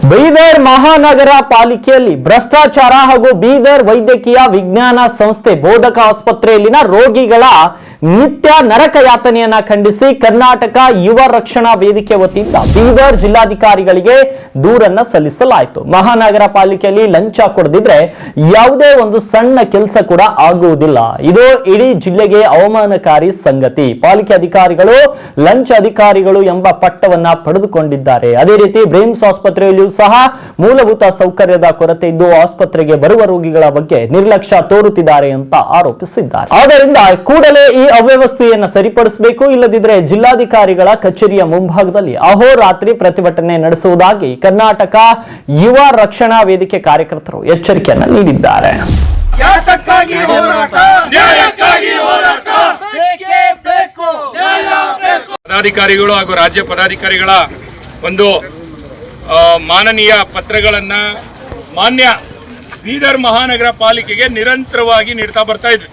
ಬೀದರ್ ಮಹಾನಗರ ಪಾಲಿಕೆಯಲ್ಲಿ ಭ್ರಷ್ಟಾಚಾರ ಹಾಗೂ ಬೀದರ್ ವೈದ್ಯಕೀಯ ವಿಜ್ಞಾನ ಸಂಸ್ಥೆ ಬೋಧಕ ಆಸ್ಪತ್ರೆಯಲ್ಲಿನ ರೋಗಿಗಳ ನಿತ್ಯ ನರಕ ಯಾತನೆಯನ್ನ ಖಂಡಿಸಿ ಕರ್ನಾಟಕ ಯುವ ರಕ್ಷಣಾ ವೇದಿಕೆ ವತಿಯಿಂದ ಬೀದರ್ ಜಿಲ್ಲಾಧಿಕಾರಿಗಳಿಗೆ ದೂರನ್ನ ಸಲ್ಲಿಸಲಾಯಿತು. ಮಹಾನಗರ ಪಾಲಿಕೆಯಲ್ಲಿ ಲಂಚ ಕೊಡದಿದ್ರೆ ಯಾವುದೇ ಒಂದು ಸಣ್ಣ ಕೆಲಸ ಕೂಡ ಆಗುವುದಿಲ್ಲ. ಇದು ಇಡೀ ಜಿಲ್ಲೆಗೆ ಅವಮಾನಕಾರಿ ಸಂಗತಿ. ಪಾಲಿಕೆ ಅಧಿಕಾರಿಗಳು ಲಂಚ ಅಧಿಕಾರಿಗಳು ಎಂಬ ಪಟ್ಟವನ್ನ ಪಡೆದುಕೊಂಡಿದ್ದಾರೆ. ಅದೇ ರೀತಿ ಬ್ರೇಮ್ಸ್ ಆಸ್ಪತ್ರೆಯಲ್ಲಿಯೂ ಸಹ ಮೂಲಭೂತ ಸೌಕರ್ಯದ ಕೊರತೆ ಇದ್ದು ಆಸ್ಪತ್ರೆಗೆ ಬರುವ ರೋಗಿಗಳ ಬಗ್ಗೆ ನಿರ್ಲಕ್ಷ್ಯ ತೋರುತ್ತಿದ್ದಾರೆ ಅಂತ ಆರೋಪಿಸಿದ್ದಾರೆ. ಆದ್ದರಿಂದ ಕೂಡಲೇ ಈ ಅವ್ಯವಸ್ಥೆಯನ್ನು ಸರಿಪಡಿಸಬೇಕು, ಇಲ್ಲದಿದ್ದರೆ ಜಿಲ್ಲಾಧಿಕಾರಿಗಳ ಕಚೇರಿಯ ಮುಂಭಾಗದಲ್ಲಿ ಅಹೋರಾತ್ರಿ ಪ್ರತಿಭಟನೆ ನಡೆಸುವುದಾಗಿ ಕರ್ನಾಟಕ ಯುವ ರಕ್ಷಣಾ ವೇದಿಕೆ ಕಾರ್ಯಕರ್ತರು ಎಚ್ಚರಿಕೆಯನ್ನು ನೀಡಿದ್ದಾರೆ. ಪದಾಧಿಕಾರಿಗಳು ಹಾಗೂ ರಾಜ್ಯ ಪದಾಧಿಕಾರಿಗಳ ಒಂದು ಮಾನನೀಯ ಪತ್ರಗಳನ್ನ ಮಾನ್ಯ ಬೀದರ್ ಮಹಾನಗರ ಪಾಲಿಕೆಗೆ ನಿರಂತರವಾಗಿ ನೀಡ್ತಾ ಬರ್ತಾ ಇದ್ವಿ.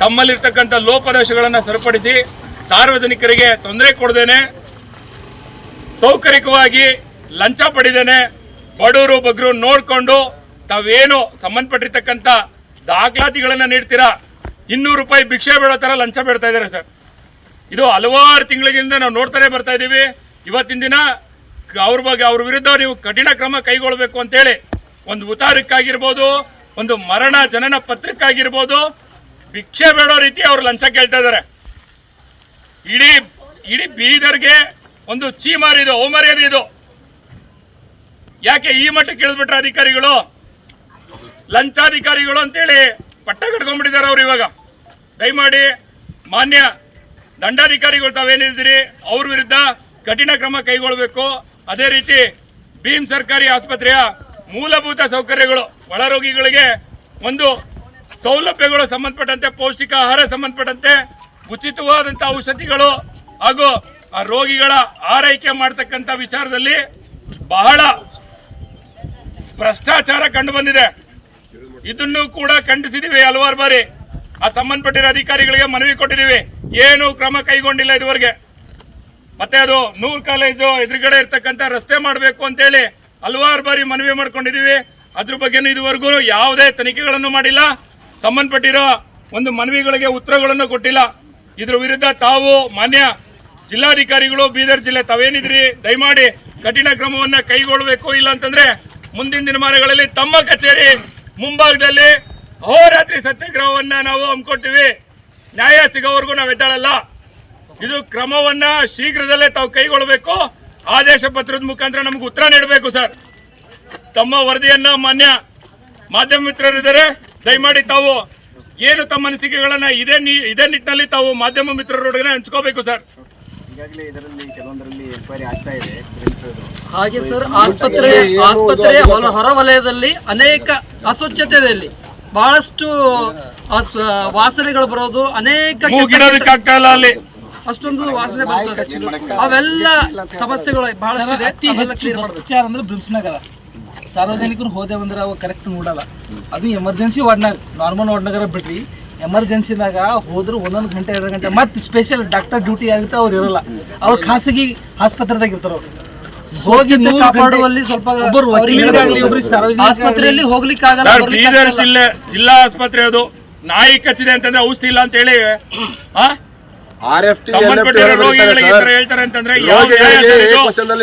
ತಮ್ಮಲ್ಲಿರ್ತಕ್ಕಂಥ ಲೋಪದೋಷಗಳನ್ನು ಸರಿಪಡಿಸಿ ಸಾರ್ವಜನಿಕರಿಗೆ ತೊಂದರೆ ಕೊಡದೇನೆ ಸೌಕರ್ಯವಾಗಿ ಲಂಚ ಪಡೆದೇನೆ ಬಡವರು ಬಗ್ರು ನೋಡಿಕೊಂಡು ತಾವೇನು ಸಂಬಂಧಪಟ್ಟಿರ್ತಕ್ಕಂಥ ದಾಖಲಾತಿಗಳನ್ನು ನೀಡ್ತೀರಾ 200 ರೂಪಾಯಿ ಭಿಕ್ಷೆ ಬೇಡೋ ಥರ ಲಂಚ ಬೇಡ್ತಾ ಇದ್ದಾರೆ ಸರ್. ಇದು ಹಲವಾರು ತಿಂಗಳಿಂದ ನಾವು ನೋಡ್ತಾನೆ ಬರ್ತಾ ಇದ್ದೀವಿ. ಇವತ್ತಿನ ದಿನ ಅವ್ರ ವಿರುದ್ಧ ನೀವು ಕಠಿಣ ಕ್ರಮ ಕೈಗೊಳ್ಳಬೇಕು ಅಂತೇಳಿ ಒಂದು ಉತ್ತಾರಕ್ಕಾಗಿರ್ಬೋದು, ಒಂದು ಮರಣ ಜನನ ಪತ್ರಕ್ಕಾಗಿರ್ಬೋದು, ಭಿಕ್ಷೆ ಬೇಡೋ ರೀತಿ ಅವರು ಲಂಚ ಕೇಳ್ತಾ ಇದ್ದಾರೆ. ಇಡೀ ಬೀದರ್ಗೆ ಒಂದು ಚೀಮಾರಿ ಇದು, ಅವಮರ್ಯಾದೆ ಇದು. ಯಾಕೆ ಈ ಮಟ್ಟಕ್ಕೆ ಇಳಿದ್ಬಿಟ್ರೆ ಅಧಿಕಾರಿಗಳು, ಲಂಚಾಧಿಕಾರಿಗಳು ಅಂತೇಳಿ ಪಟ್ಟ ಕಟ್ಕೊಂಡ್ಬಿಟ್ಟಿದ್ದಾರೆ ಅವರು. ಇವಾಗ ದಯಮಾಡಿ ಮಾನ್ಯ ದಂಡಾಧಿಕಾರಿಗಳು ತಾವೇನಿದ್ದೀರಿ ಅವ್ರ ವಿರುದ್ಧ ಕಠಿಣ ಕ್ರಮ ಕೈಗೊಳ್ಳಬೇಕು. ಅದೇ ರೀತಿ ಭೀಮ್ ಸರ್ಕಾರಿ ಆಸ್ಪತ್ರೆಯ ಮೂಲಭೂತ ಸೌಕರ್ಯಗಳು, ಒಳರೋಗಿಗಳಿಗೆ ಒಂದು ಸೌಲಭ್ಯಗಳು ಸಂಬಂಧಪಟ್ಟಂತೆ, ಪೌಷ್ಟಿಕ ಆಹಾರ ಸಂಬಂಧಪಟ್ಟಂತೆ, ಉಚಿತವಾದಂಥ ಔಷಧಿಗಳು ಹಾಗೂ ಆ ರೋಗಿಗಳ ಆರೈಕೆ ಮಾಡ್ತಕ್ಕಂಥ ವಿಚಾರದಲ್ಲಿ ಬಹಳ ಭ್ರಷ್ಟಾಚಾರ ಕಂಡು ಬಂದಿದೆ. ಇದನ್ನು ಕೂಡ ಖಂಡಿಸಿದೀವಿ ಹಲವಾರು ಬಾರಿ. ಆ ಸಂಬಂಧಪಟ್ಟಿರೋ ಅಧಿಕಾರಿಗಳಿಗೆ ಮನವಿ ಕೊಟ್ಟಿದ್ದೀವಿ, ಏನು ಕ್ರಮ ಕೈಗೊಂಡಿಲ್ಲ ಇದುವರೆಗೆ. ಮತ್ತೆ ಅದು ನೂರ್ ಕಾಲೇಜು ಎದುರುಗಡೆ ಇರ್ತಕ್ಕಂಥ ರಸ್ತೆ ಮಾಡಬೇಕು ಅಂತೇಳಿ ಹಲವಾರು ಬಾರಿ ಮನವಿ ಮಾಡ್ಕೊಂಡಿದ್ದೀವಿ. ಅದ್ರ ಬಗ್ಗೆನೂ ಇದುವರೆಗೂ ಯಾವುದೇ ತನಿಖೆಗಳನ್ನು ಮಾಡಿಲ್ಲ. ಸಂಬಂಧಪಟ್ಟಿರೋ ಒಂದು ಮನವಿಗಳಿಗೆ ಉತ್ತರಗಳನ್ನು ಕೊಟ್ಟಿಲ್ಲ. ಇದ್ರ ವಿರುದ್ಧ ತಾವು ಮಾನ್ಯ ಜಿಲ್ಲಾಧಿಕಾರಿಗಳು ಬೀದರ್ ಜಿಲ್ಲೆ ತಾವೇನಿದ್ರಿ ದಯಮಾಡಿ ಕಠಿಣ ಕ್ರಮವನ್ನ ಕೈಗೊಳ್ಳಬೇಕು. ಇಲ್ಲ ಅಂತಂದ್ರೆ ಮುಂದಿನ ದಿನಮಾನಗಳಲ್ಲಿ ತಮ್ಮ ಕಚೇರಿ ಮುಂಭಾಗದಲ್ಲಿ ಅಹೋರಾತ್ರಿ ಸತ್ಯಾಗ್ರಹವನ್ನ ನಾವು ಹಮ್ಮಿಕೊಳ್ತೀವಿ. ನ್ಯಾಯ ಸಿಗೋವರೆಗೂ ನಾವು ಎದ್ದಾಳಲ್ಲ. ಇದು ಕ್ರಮವನ್ನ ಶೀಘ್ರದಲ್ಲೇ ತಾವು ಕೈಗೊಳ್ಳಬೇಕು. ಆದೇಶ ಪತ್ರದ ಮುಖಾಂತರ ನಮ್ಗೆ ಉತ್ತರ ನೀಡಬೇಕು ಸರ್. ತಮ್ಮ ವರದಿಯನ್ನ ಮಾನ್ಯ ಮಾಧ್ಯಮ ಮಿತ್ರರಿದ್ದಾರೆ, ದಯಮಾಡಿ ತಾವು ಏನು ತಮ್ಮ ಅನಿಸಿಕೆಗಳನ್ನ ಇದೇ ನಿಟ್ಟಿನಲ್ಲಿ ತಾವು ಮಾಧ್ಯಮ ಮಿತ್ರರೊಡನೆ ಹಂಚ್ಕೋಬೇಕು ಸರ್. ಈಗಾಗಲೇ ಇದರಲ್ಲಿ ಕೆಲವೊಂದರಲ್ಲಿ ಎನ್ಕ್ವೈರಿ ಆಗ್ತಾ ಇದೆ. ಹಾಗೆ ಸರ್, ಆಸ್ಪತ್ರೆಯ ಹೊರವಲಯದಲ್ಲಿ ಅನೇಕ ಅಸ್ವಚ್ಛತೆಯಲ್ಲಿ ಬಹಳಷ್ಟು ವಾಸನೆಗಳು ಬರೋದು, ಅನೇಕ ಅಲ್ಲಿ ಅಷ್ಟೊಂದು ವಾಸನೆ ಬರ್ತದೆ. ಅವೆಲ್ಲ ಸಮಸ್ಯೆಗಳು ಬಹಳಷ್ಟು ಇದೆ. ಭ್ರಷ್ಟಾಚಾರ ಅಂದ್ರೆ ಬ್ರಿಮ್ಸ್ನಾಗ ಸಾರ್ವಜನಿಕರು ಹೋದೆ ಬಂದ್ರೆ ಅವು ಕರೆಕ್ಟ್ ನೋಡಲ್ಲ. ಅದು ಎಮರ್ಜೆನ್ಸಿ ವಾರ್ಡ್ನಾಗ, ನಾರ್ಮಲ್ ವಾರ್ಡ್ನಾಗ ಬಿಡ್ರಿ, ಎಮರ್ಜೆನ್ಸಿನಾಗ ಹೋದ್ರು 1 ಗಂಟೆ 2 ಗಂಟೆ ಮತ್ತೆ ಸ್ಪೆಷಲ್ ಡಾಕ್ಟರ್ ಡ್ಯೂಟಿ ಆಗುತ್ತೆ, ಅವ್ರು ಇರಲ್ಲ. ಅವ್ರು ಖಾಸಗಿ ಆಸ್ಪತ್ರೆದಾಗ ಇರ್ತಾರ. ಹೋಗಿ ಕಾಪಾಡುವಲ್ಲಿ ಸ್ವಲ್ಪ ಆಸ್ಪತ್ರೆಯಲ್ಲಿ ಹೋಗ್ಲಿಕ್ಕೆ ಆಗಲ್ಲ. ಬೀದರ್ ಜಿಲ್ಲಾ ಆಸ್ಪತ್ರೆ ಅದು ನಾಯಿ ಕಚ್ಚಿದೆ ಅಂತಂದ್ರೆ ಔಷಧಿ ಇಲ್ಲ ಅಂತ ಹೇಳಿ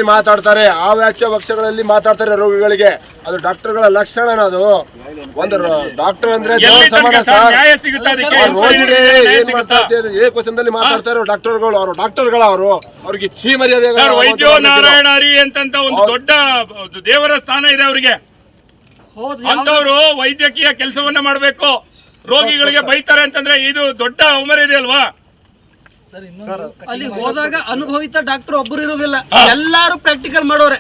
ಮಾತಾಡ್ತಾರೆ. ಆ ವ್ಯಾಖ್ಯಾನಗಳಲ್ಲಿ ಮಾತಾಡ್ತಾರೆ ರೋಗಿಗಳಿಗೆ. ಅದು ಡಾಕ್ಟರ್ಗಳ ಲಕ್ಷಣ. ಅದು ಒಂದು ಡಾಕ್ಟರ್ ಅಂದ್ರೆ ಏಕವಚನದಲ್ಲಿ ಮಾತಾಡ್ತಾರೆ ಡಾಕ್ಟರ್ಗಳು. ಅವರು ಡಾಕ್ಟರ್ಗಳು, ಅವ್ರಿಗೆ ಛೀ ಮರ್ಯಾದೆ. ವೈದ್ಯೋ ನಾರಾಯಣಾರಿ ಅಂತ ಒಂದು ದೊಡ್ಡ ದೇವರ ಸ್ಥಾನ ಇದೆ ಅವರಿಗೆ. ಅಂತವ್ರು ವೈದ್ಯಕೀಯ ಕೆಲಸವನ್ನ ಮಾಡಬೇಕು. ರೋಗಿಗಳಿಗೆ ಬೈತಾರೆ ಅಂತಂದ್ರೆ ಇದು ದೊಡ್ಡ ಅವಮರ್ಯಾದೆ ಅಲ್ವಾ? ಅಲ್ಲಿ ಹೋದಾಗ ಅನುಭವಿತ ಡಾಕ್ಟರ್ ಒಬ್ಬರು ಇರೋದಿಲ್ಲ, ಎಲ್ಲಾರು ಪ್ರಾಕ್ಟಿಕಲ್ ಮಾಡೋರೆ.